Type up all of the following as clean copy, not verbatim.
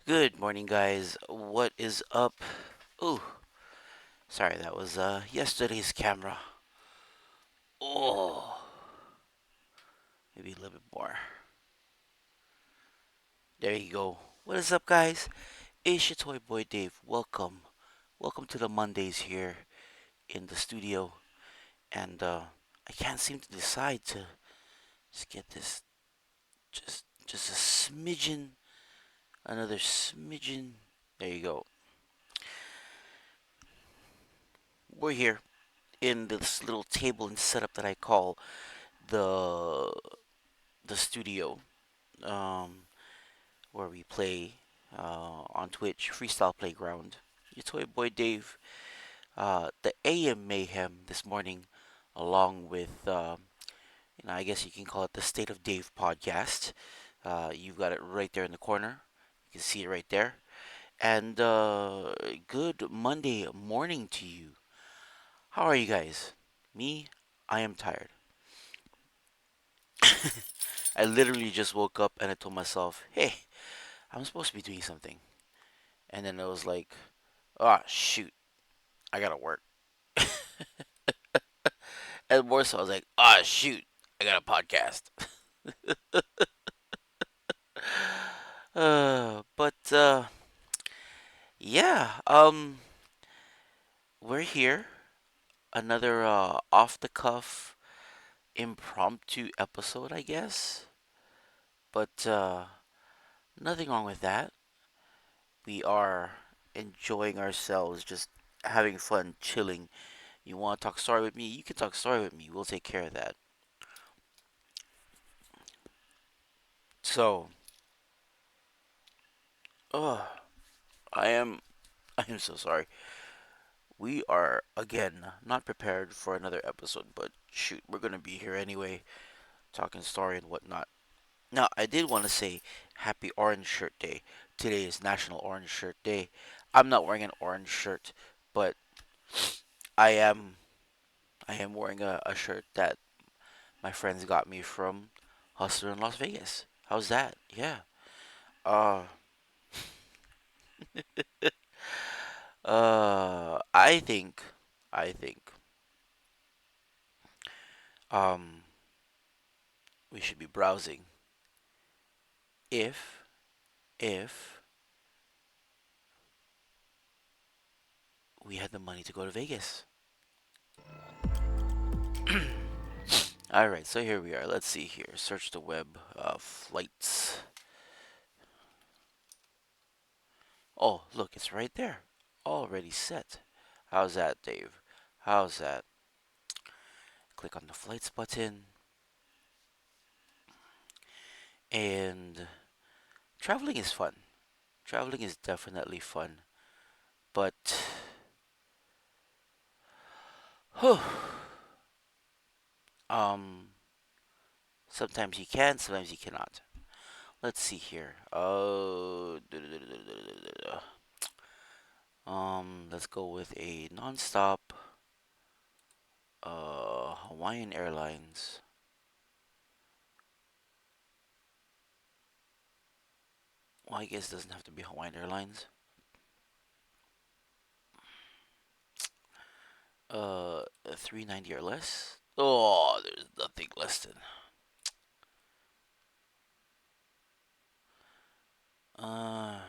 Good morning, guys. What is up? Ooh, sorry, that was yesterday's camera. Oh, maybe a little bit more. There you go. What is up, guys? It's your toy boy Dave. Welcome to the Mondays here in the studio. And I can't seem to decide to just get this just a smidgen, another smidgen. There you go. We're here in this little table and setup that I call the the studio, um, where we play on Twitch, Freestyle Playground. Your toy boy Dave, the AM Mayhem this morning, along with, I guess you can call it the State of Dave podcast. You've got it right there in the corner. You can see it right there. And good Monday morning to you. How are you guys? Me, I am tired. I literally just woke up and I told myself, hey, I'm supposed to be doing something. And then I was like, oh, shoot, I gotta work. And more so, I was like, oh, shoot, I got a podcast. But yeah, we're here. Another off the cuff impromptu episode, I guess. But nothing wrong with that. We are enjoying ourselves, just having fun, chilling. You want to talk story with me? You can talk story with me. We'll take care of that. So, oh, I am I am so sorry. We are again not prepared for another episode, but shoot, we're gonna be here anyway, talking story and whatnot. Now, I did want to say Happy Orange Shirt Day. Today is National Orange Shirt Day. I'm not wearing an orange shirt, but I am I am wearing a shirt that my friends got me from Hustler in Las Vegas. How's that? Yeah. Uh, I think um we should be browsing if if we had the money to go to Vegas. All right, so here we are. Let's see here. Search the web. Flights. Oh, look, it's right there. Already set. How's that, Dave? How's that? Click on the flights button. And traveling is fun. Traveling is definitely fun. But, whew, um, sometimes you can, sometimes you cannot. Let's see here. Let's go with a non-stop. Hawaiian Airlines. Well, I guess it doesn't have to be Hawaiian Airlines. 390 or less. Oh, there's nothing less than. Uh,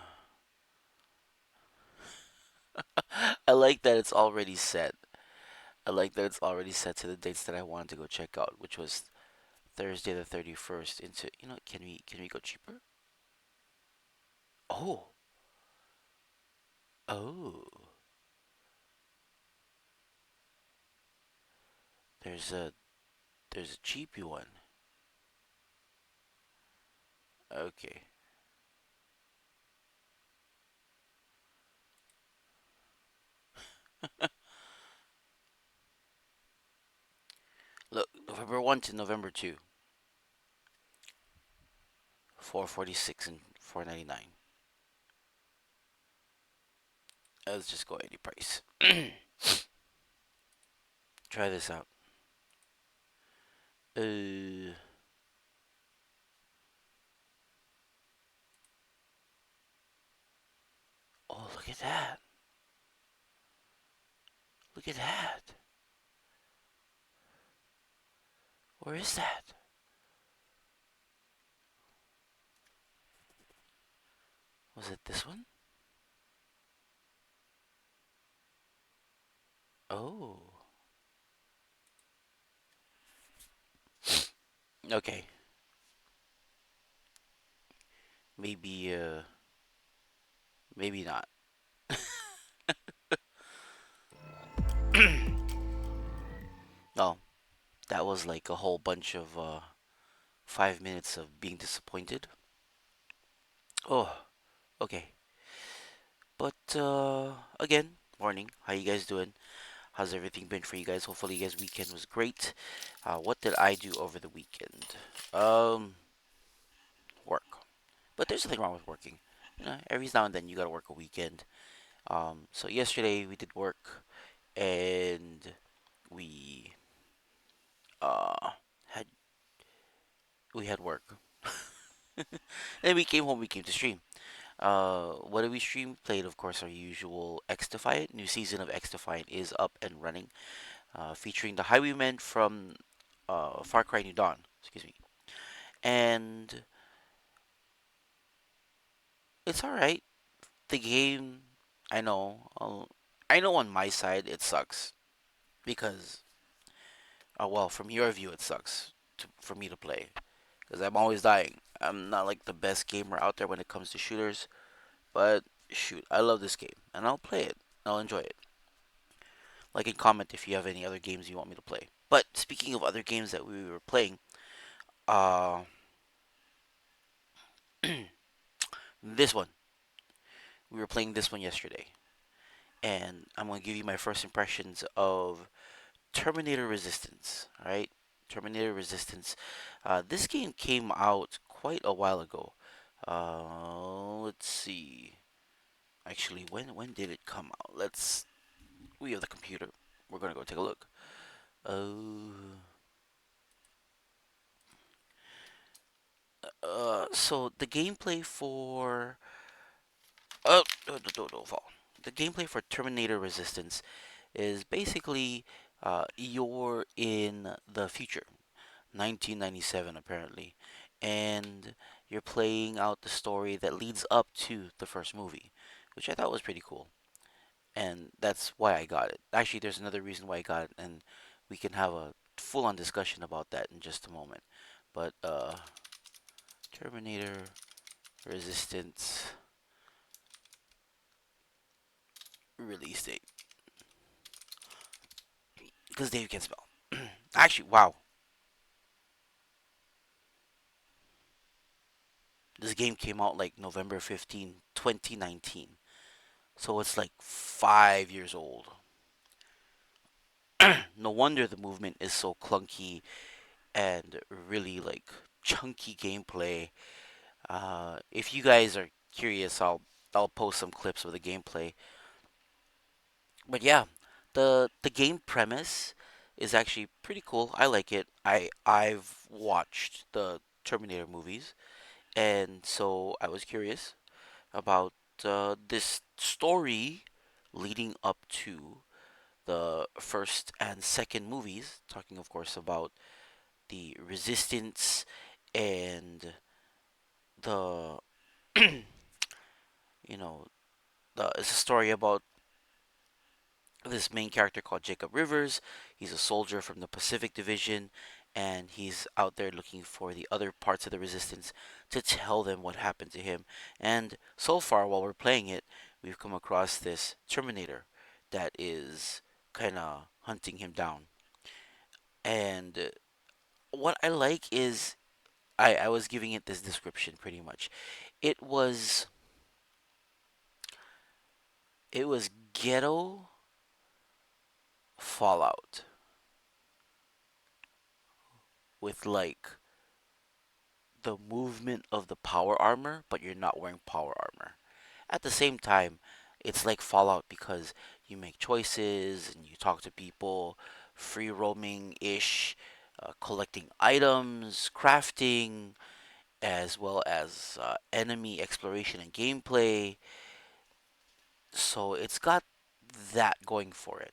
I like that it's already set. I like that it's already set to the dates that I wanted to go check out, which was Thursday the 31st into, can we go cheaper? Oh. Oh. There's a there's a cheapy one. Okay. Look, November 1 to November 2. 446 and 499. Let's just go any price. Try this out. Uh oh, look at that. Look at that. Where is that? Was it this one? Oh. Okay. Maybe maybe not. Oh, that was like a whole bunch of 5 minutes of being disappointed. Oh, okay. But again, morning. How you guys doing? How's everything been for you guys? Hopefully, you guys' weekend was great. What did I do over the weekend? Um, Work. But there's nothing wrong with working. Every now and then you gotta work a weekend. So yesterday we did work and we uh had we had work. Then we came home. We came to stream. What did we stream? Played, of course, our usual X Defiant. New season of X Defiant is up and running, featuring the Highwaymen from Far Cry New Dawn. Excuse me. And it's all right. The game, I know, I know on my side it sucks because, well, from your view it sucks for me to play because I'm always dying. I'm not like the best gamer out there when it comes to shooters, but shoot, I love this game and I'll play it. I'll enjoy it. Like and comment if you have any other games you want me to play. But speaking of other games that we were playing, uh, this one we were playing this one yesterday, and I'm gonna give you my first impressions of Terminator Resistance. All right, Terminator Resistance. This game came out quite a while ago. Let's see. Actually, when did it come out? We have the computer. We're gonna go take a look. So the gameplay for don't fall. The gameplay for Terminator Resistance is basically you're in the future, 1997 apparently, and you're playing out the story that leads up to the first movie, which I thought was pretty cool. and that's why I got it. Actually, there's another reason why I got it, and we can have a full-on discussion about that in just a moment. But Terminator Resistance release date, because Dave can spell. Actually, wow, this game came out like November 15, 2019. So it's like 5 years old. No wonder the movement is so clunky and really like chunky gameplay. If you guys are curious, I'll post some clips of the gameplay. But yeah, the game premise is actually pretty cool. I like it. I've watched the Terminator movies, and so I was curious about this story leading up to the first and second movies, talking, of course, about the resistance and the, you know, it's a story about this main character called Jacob Rivers. He's a soldier from the Pacific Division, and he's out there looking for the other parts of the resistance to tell them what happened to him. And so far, while we're playing it, we've come across this Terminator that is kind of hunting him down. And what I like is I was giving it this description pretty much. It was it was ghetto Fallout with like the movement of the power armor, but you're not wearing power armor. At the same time, it's like Fallout because you make choices and you talk to people, free roaming ish, collecting items, crafting, as well as enemy exploration and gameplay. So it's got that going for it.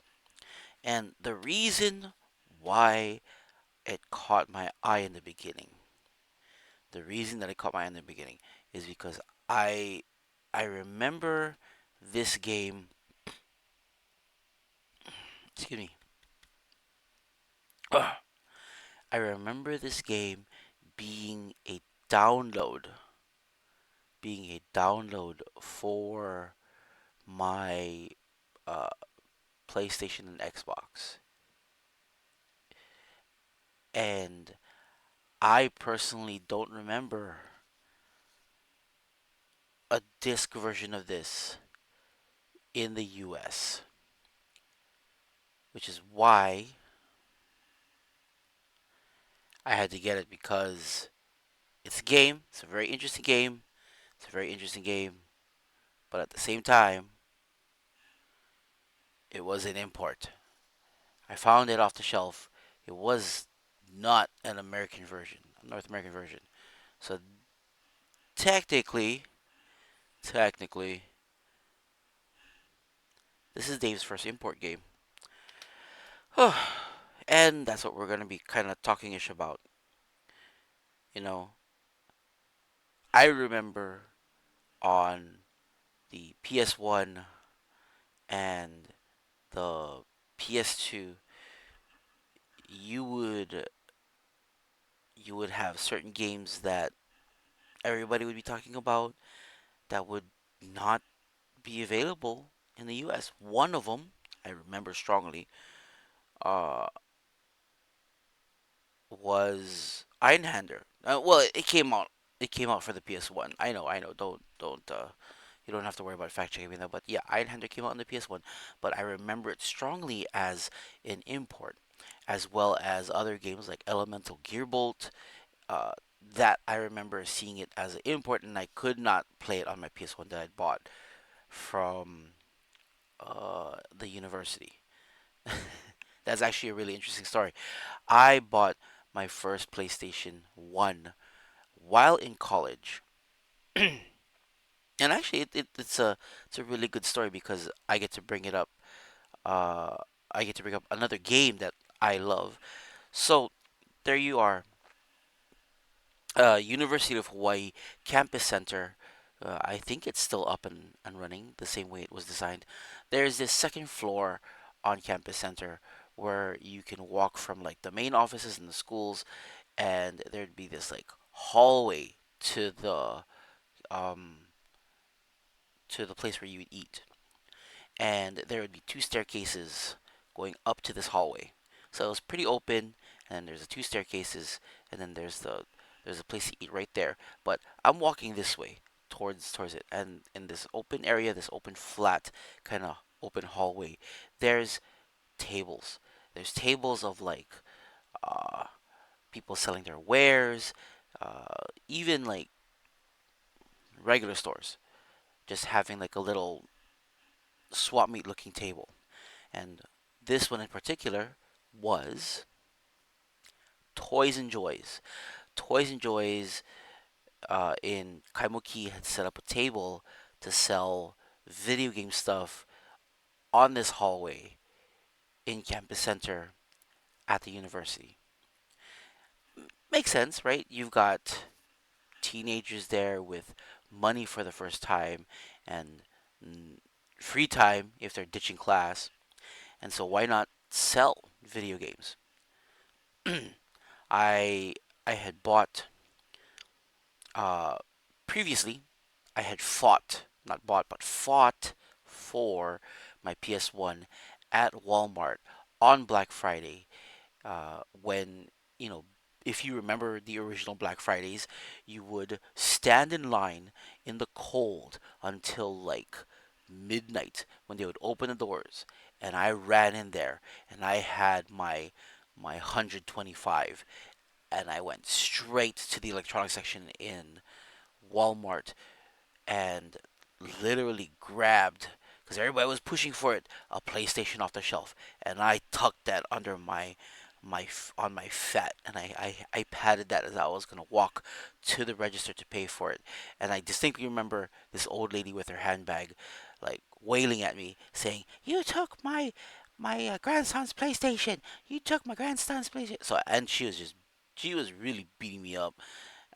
And the reason why it caught my eye in the beginning, the reason that it caught my eye in the beginning is because I I remember this game, excuse me. I remember this game being a download, being a download for my uh, PlayStation and Xbox. And I personally don't remember a disc version of this in the US, which is why I had to get it because it's a game. It's a very interesting game. It's a very interesting game, but at the same time, it was an import. I found it off the shelf. It was not an American version, a North American version. So technically, technically, this is Dave's first import game. And that's what we're gonna be kind of talking ish about. You know, I remember on the PS1 and the PS2, you would you would have certain games that everybody would be talking about that would not be available in the US. One of them, I remember strongly, uh, was Einhander. Well, it came out. It came out for the PS1. I know. I know. Don't. You don't have to worry about fact checking me that. But yeah, Einhander came out on the PS1. But I remember it strongly as an import, as well as other games like Elemental Gearbolt. Uh, that I remember seeing it as an import, and I could not play it on my PS1 that I bought from the university. That's actually a really interesting story. I bought my first PlayStation 1 while in college. And actually, it's a really good story because I get to bring it up. Uh, I get to bring up another game that I love. So there you are, University of Hawaii Campus Center. I think it's still up and running the same way it was designed. There's this second floor on campus center where you can walk from like the main offices in the schools, and there'd be this like hallway to um the place where you would eat, and there would be two staircases going up to this hallway. So it was pretty open, and there's the two staircases, and then there's a place to eat right there. But I'm walking this way towards it, and in this open area, this open flat kind of open hallway, there's tables. There's tables of like uh, people selling their wares, even like regular stores, just having like a little swap meet looking table. And this one in particular was Toys and Joys. Toys and Joys in Kaimuki had set up a table to sell video game stuff on this hallway in campus center at the university. Makes sense, right? You've got teenagers there with money for the first time and mm, free time if they're ditching class, and so why not sell video games? I I had bought previously. I had fought, not bought, but fought for my PS1 at Walmart on Black Friday. When you know, if you remember the original Black Fridays, you would stand in line in the cold until like midnight when they would open the doors, and I ran in there and I had my 125, and I went straight to the electronics section in Walmart and literally grabbed, because everybody was pushing for it, a PlayStation off the shelf, and I tucked that under on my fat, and I patted that as I was gonna walk to the register to pay for it. And I distinctly remember this old lady with her handbag like wailing at me saying, "You took my grandson's PlayStation, you took my grandson's PlayStation." So, and she was really beating me up.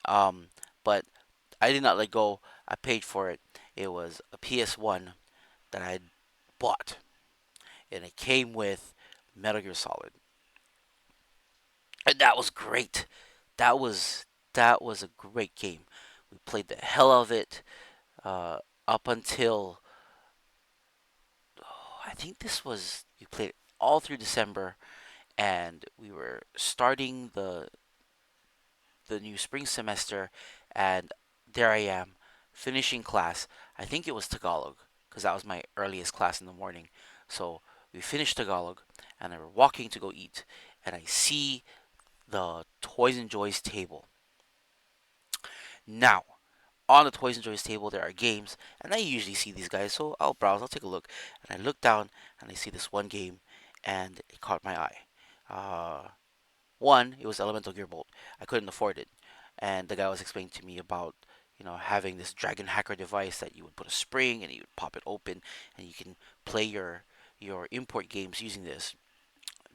um but I did not let go. I paid for it. It was a PS1 that I bought, and it came with Metal Gear Solid, and that was great. That was that was a great game. We played the hell of it uh, up until, I think this was, we played it all through December, and we were starting the new spring semester, and there I am finishing class. I think it was Tagalog because that was my earliest class in the morning. So we finished Tagalog, and I were walking to go eat, and I see the Toys and Joys table. Now, on the Toys and Joys table, there are games, and I usually see these guys, so I'll browse, I'll take a look, and I look down, and I see this one game, and it caught my eye. One, it was Elemental Gearbolt. I couldn't afford it, and the guy was explaining to me about having this Dragon Hacker device that you would put a spring and you would pop it open, and you can play your import games using this.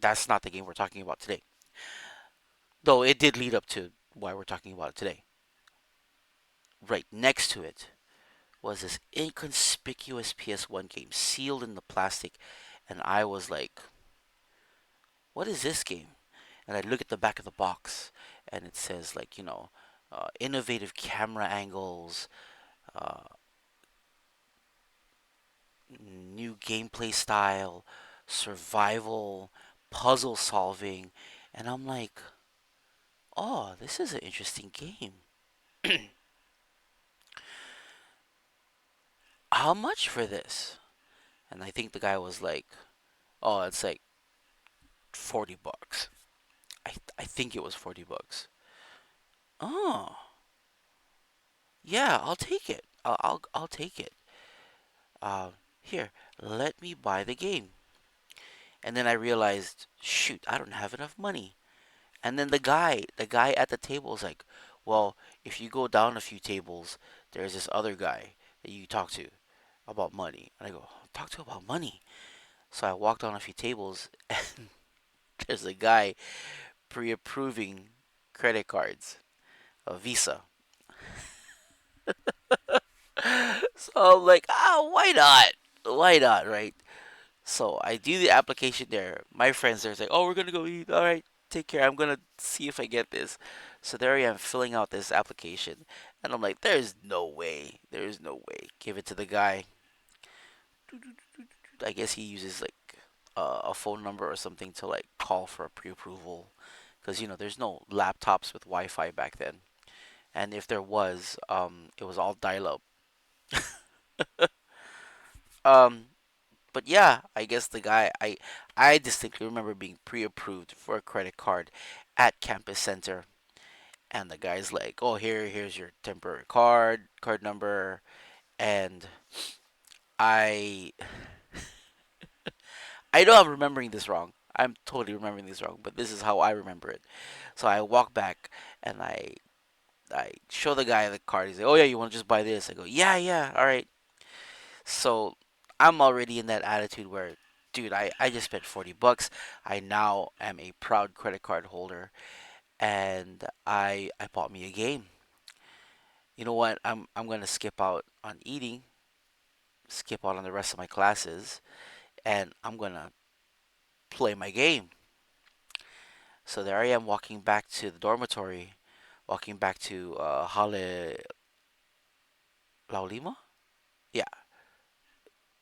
That's not the game we're talking about today, though it did lead up to why we're talking about it today. Right next to it was this inconspicuous PS1 game sealed in the plastic, and I was like, "What is this game?" And I look at the back of the box, and it says like innovative camera angles, uh, new gameplay style, survival, puzzle solving, and I'm like, "Oh, this is an interesting game." How much for this? And I think the guy was like, "Oh, it's like $40." I think it was $40. Oh, yeah, I'll take it. I'll take it. Here, let me buy the game. And then I realized, shoot, I don't have enough money. And then the guy at the table is like, well, if you go down a few tables, there's this other guy that you talk to about money. And I go, talk to about money. So I walked down a few tables, and there's a guy pre-approving credit cards, a Visa. So I'm like, why not? Why not, right? So I do the application there. My friends there say, "Oh, we're gonna go eat. All right, take care. I'm gonna see if I get this." So there I am filling out this application, and I'm like, "There's no way. There's no way." Give it to the guy. I guess he uses like a phone number or something to like call for a pre-approval, because there's no laptops with Wi-Fi back then, and if there was, it was all dial-up. Um, but yeah, I guess the guy I distinctly remember being pre-approved for a credit card at Campus Center, and the guy's like, "Oh, here's your temporary card number," and I I know I'm remembering this wrong. I'm totally remembering this wrong, but this is how I remember it. So I walk back and I show the guy the card. He's like, "Oh yeah, you want to just buy this?" I go, "Yeah, yeah, all right." So I'm already in that attitude where, dude, I just spent $40. I now am a proud credit card holder, and I bought me a game. You know what? I'm gonna skip out on eating, skip out on the rest of my classes, and I'm gonna play my game. So there I am walking back to the dormitory, walking back to Hale Laulima? Yeah,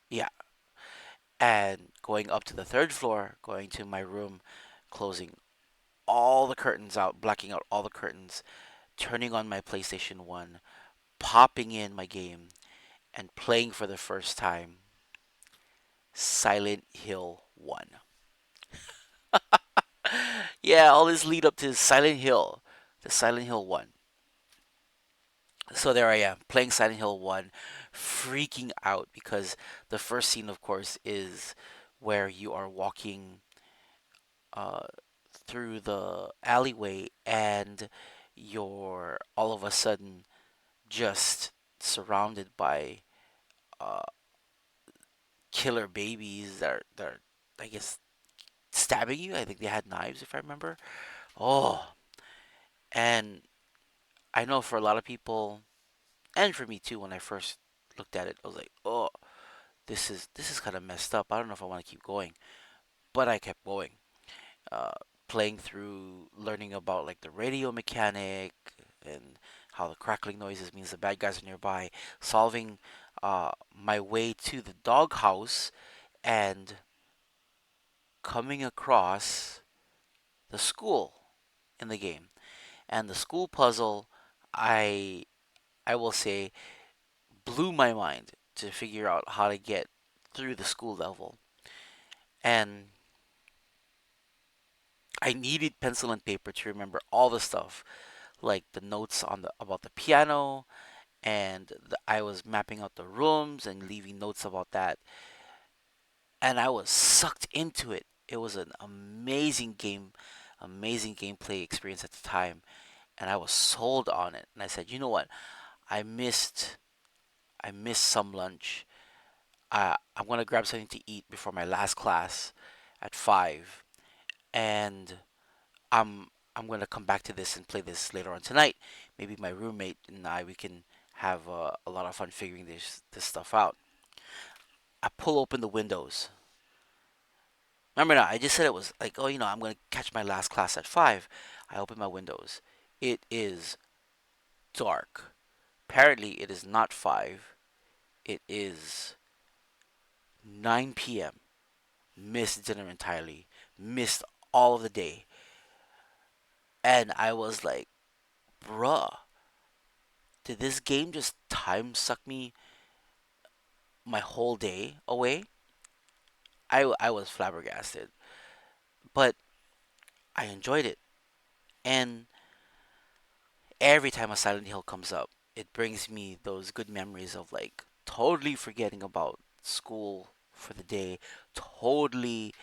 yeah. And going up to the third floor, going to my room, closing all the curtains out, blacking out all the curtains, turning on my PlayStation 1, popping in my game, and playing for the first time Silent Hill 1. Yeah, all this lead up to Silent Hill, the Silent Hill 1. So there I am, playing Silent Hill 1, freaking out because the first scene, of course, is where you are walking uh, through the alleyway and you're all of a sudden just surrounded by uh, killer babies that are, I guess, stabbing you. I think they had knives, if I remember. Oh, and I know for a lot of people, and for me too, when I first looked at it, I was like, oh, this is kind of messed up. I don't know if I want to keep going, but I kept going. Uh, Playing through, learning about like the radio mechanic and how the crackling noises means the bad guys are nearby. Solving my way to the doghouse and coming across the school in the game. And the school puzzle, I I will say, blew my mind to figure out how to get through the school level. And I needed pencil and paper to remember all the stuff, like the notes on the about the piano, and I was mapping out the rooms and leaving notes about that. And I was sucked into it. It was an amazing gameplay experience at the time, and I was sold on it. And I said, you know what? I missed I missed some lunch. I'm gonna grab something to eat before my last class at 5, and I'm gonna come back to this and play this later on tonight. Maybe my roommate and I we can have a lot of fun figuring this stuff out. I pull open the windows. Remember now, I just said it was like, oh, I'm gonna catch my last class at 5. I open my windows. It is dark. Apparently, it is not 5. It is 9 p.m. Missed dinner entirely. Missed all of the day. And I was like, bruh, did this game just time suck me my whole day away? I was flabbergasted. But I enjoyed it. And every time a Silent Hill comes up, it brings me those good memories of like totally forgetting about school for the day, totally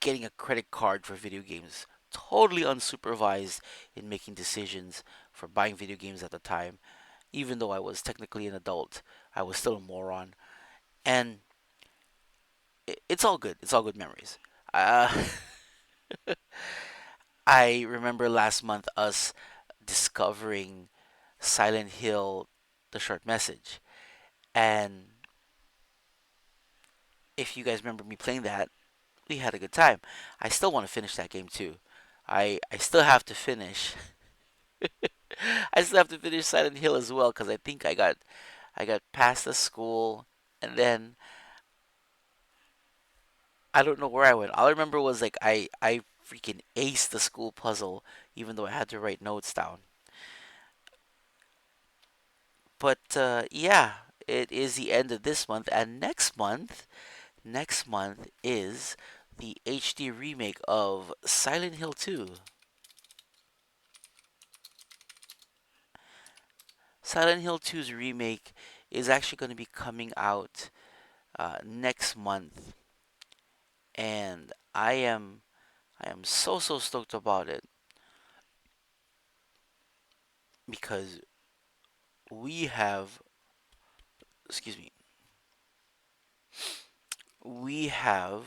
getting a credit card for video games, totally unsupervised in making decisions for buying video games at the time. Even though I was technically an adult, I was still a moron. And it's all good. It's all good memories. Uh, I remember last month us discovering Silent Hill, the short message. And if you guys remember me playing that, we had a good time. I still want to finish that game too. I still have to finish. I still have to finish Silent Hill as well because I got past the school, and then I don't know where I went. All I remember was like I freaking aced the school puzzle even though I had to write notes down. But yeah, it is the end of this month, and next month is the HD remake of Silent Hill 2. Silent Hill 2's remake is actually going to be coming out next month, and I am so stoked about it because we have, excuse me, we have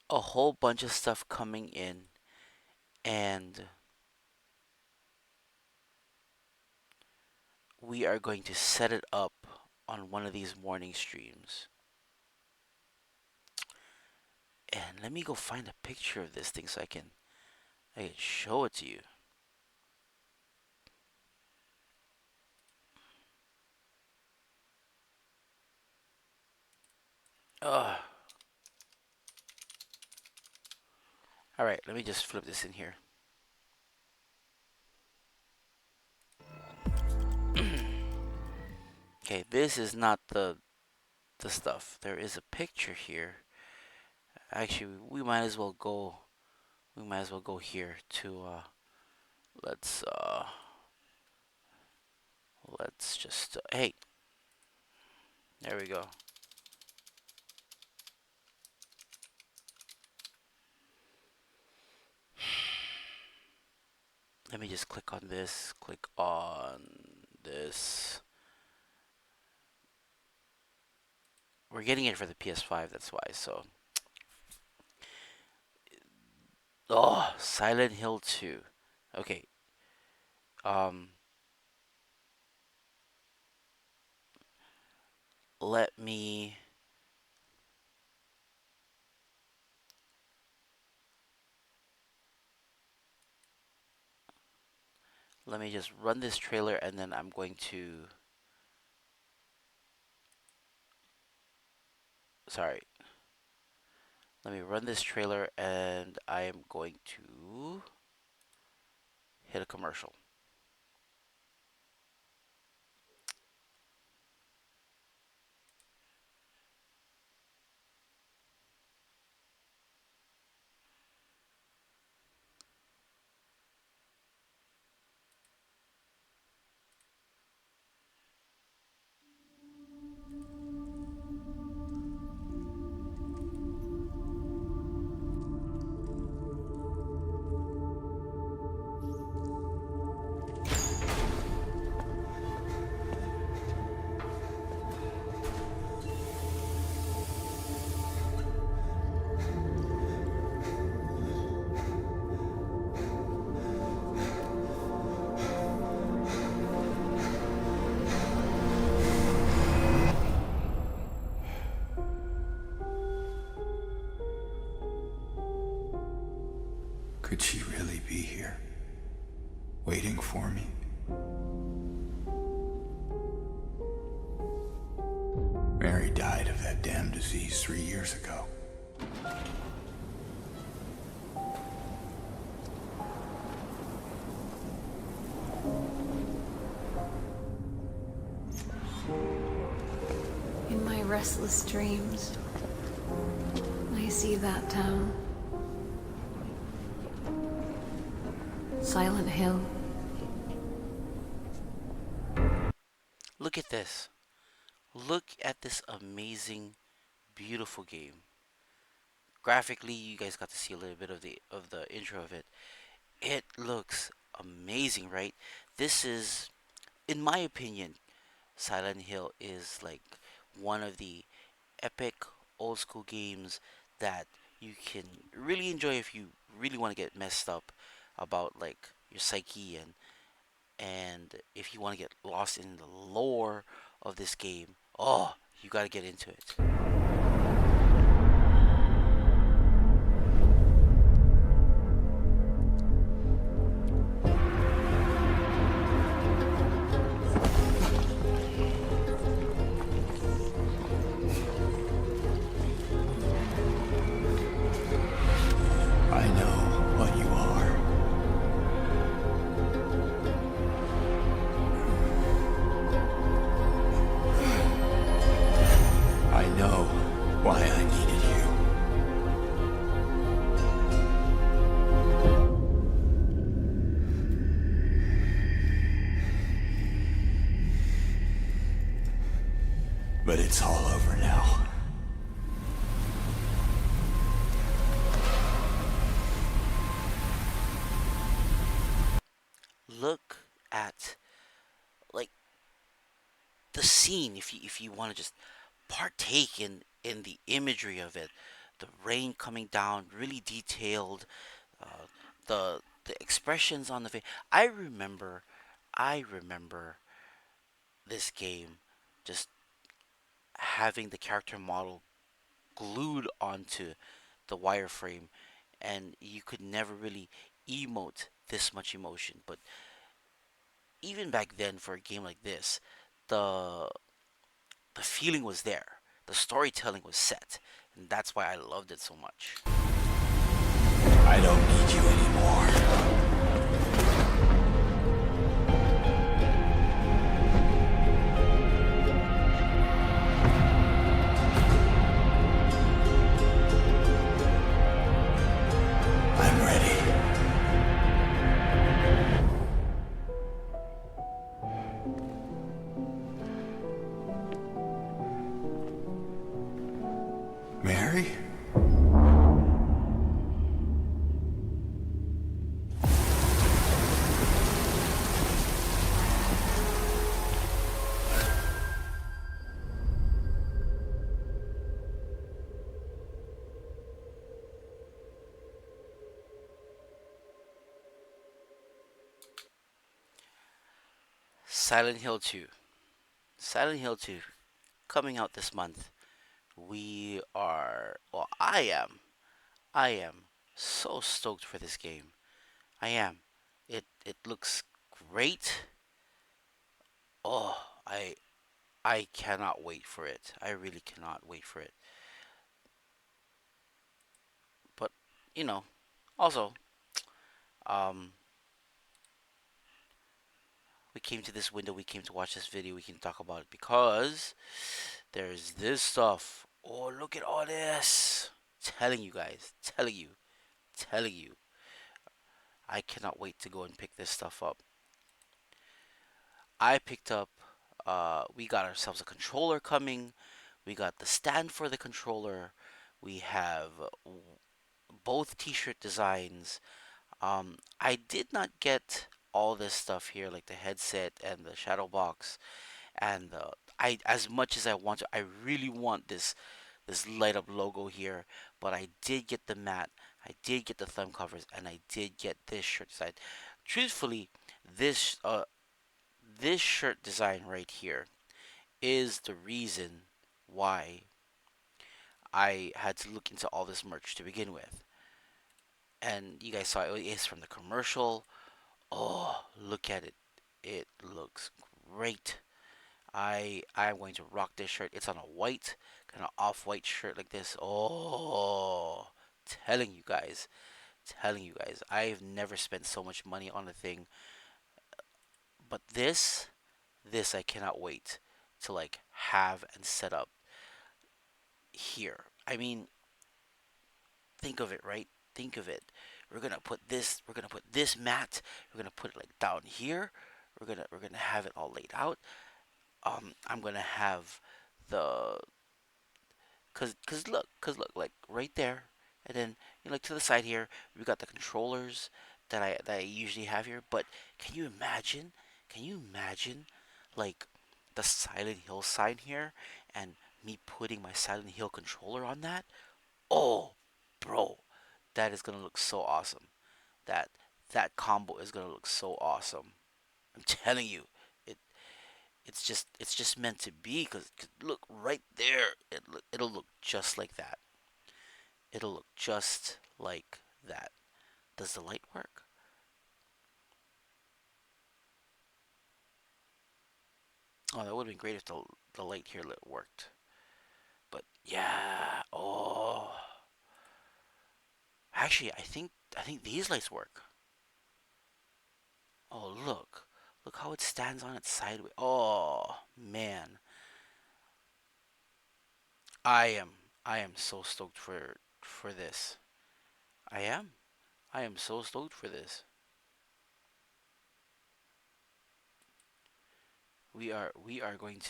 a whole bunch of stuff coming in, and we are going to set it up on one of these morning streams. And let me go find a picture of this thing so I can show it to you. Ugh. All right, let me just flip this in here. Okay, this is not the stuff. There is a picture here. Actually, we might as well go here to let's uh let's just hey, there we go. Let me just click on this. We're getting it for the PS5, that's why. So, oh, Silent Hill 2. Okay. Um let me let me just run this trailer and then I'm going to sorry. Let me run this trailer and I am going to hit a commercial. Could she really be here, waiting for me? Mary died of that damn disease 3 years ago. In my restless dreams, I see that town. Silent Hill. Look at this. Look at this amazing, beautiful game. Graphically, you guys got to see a little bit of the intro of it. It looks amazing, right? This is, in my opinion, Silent Hill is like one of the epic old school games that you can really enjoy if you really want to get messed up. about like your psyche, and if you want to get lost in the lore of this game, oh, you got to get into it. I know what you are. I know why I needed you. But it's all over now. Look at like the scene if you want to just partake in the imagery of it, the rain coming down, really detailed, uh, the expressions on the face. I remember this game just having the character model glued onto the wireframe, and you could never really emote this much emotion. But even back then, for a game like this, the the feeling was there, the storytelling was set, and that's why I loved it so much. I don't need you anymore. I'm ready. Mary? Silent Hill 2. Silent Hill 2 coming out this month. We are, well, I am so stoked for this game. I am. It looks great. Oh, I cannot wait for it. I really cannot wait for it. But, you know, also, um we came to this window, we came to watch this video, we can talk about it because there's this stuff. Oh, look at all this. Telling you guys, telling you. I cannot wait to go and pick this stuff up. I picked up, we got ourselves a controller coming. We got the stand for the controller. We have both t-shirt designs. I did not get all this stuff here, like the headset and the shadow box, and I, as much as I want to, I really want this light up logo here. But I did get the mat, I did get the thumb covers, and I did get this shirt design. Truthfully, this this shirt design right here is the reason why I had to look into all this merch to begin with. And you guys saw it is from the commercial. Oh, look at it. It looks great. I'm going to rock this shirt. It's on a white, kind of off-white shirt like this. Oh, telling you guys, telling you guys, I've never spent so much money on a thing. But this I cannot wait to like have and set up here. I mean, think of it, right? Think of it. We're gonna put this mat. We're gonna put it like down here. We're gonna have it all laid out. I'm gonna have the cause look, like right there, and then like to the side here, we got the controllers that I usually have here. But can you imagine? Can you imagine, like the Silent Hill sign here, and me putting my Silent Hill controller on that? Oh, bro, that is gonna look so awesome. That that combo is gonna look so awesome. I'm telling you, it it's just meant to be. Cause look right there, it'll look just like that. It'll look just like that. Does the light work? Oh, that would have been great if the light here lit worked. But yeah, oh, actually, I think these lights work. Oh, look how it stands on its sideways. Oh man, I am I am so stoked for this. I am I am so stoked for this. We are going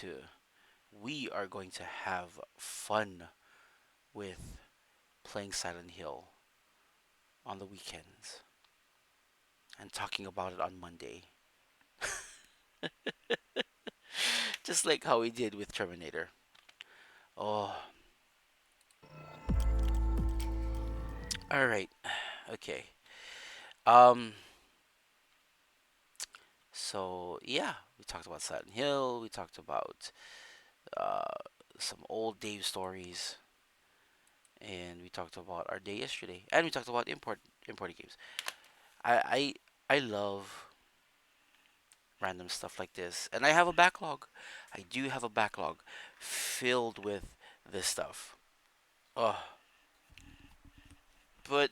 to have fun with playing Silent Hill on the weekends and talking about it on Monday, just like how we did with Terminator. Oh, all right, okay. Um, so yeah, we talked about Silent Hill. We talked about uh some old Dave stories, and we talked about our day yesterday, and we talked about imported games. I love random stuff like this, and I have a backlog. I do have a backlog filled with this stuff. Oh, but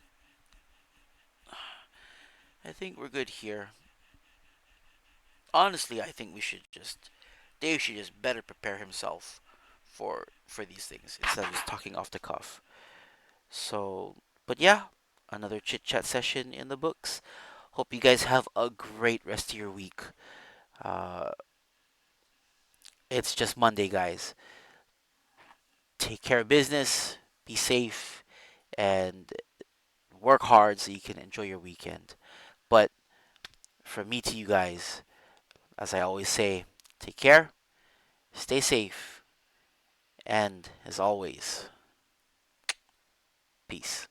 I think we're good here. Honestly, I think we should just Dave should just better prepare himself for these things instead of just talking off the cuff. So, but yeah, another chit chat session in the books. Hope you guys have a great rest of your week. Uh, it's just Monday, guys. Take care of business, be safe, and work hard so you can enjoy your weekend. But from me to you guys, as I always say, take care, stay safe, and as always, peace.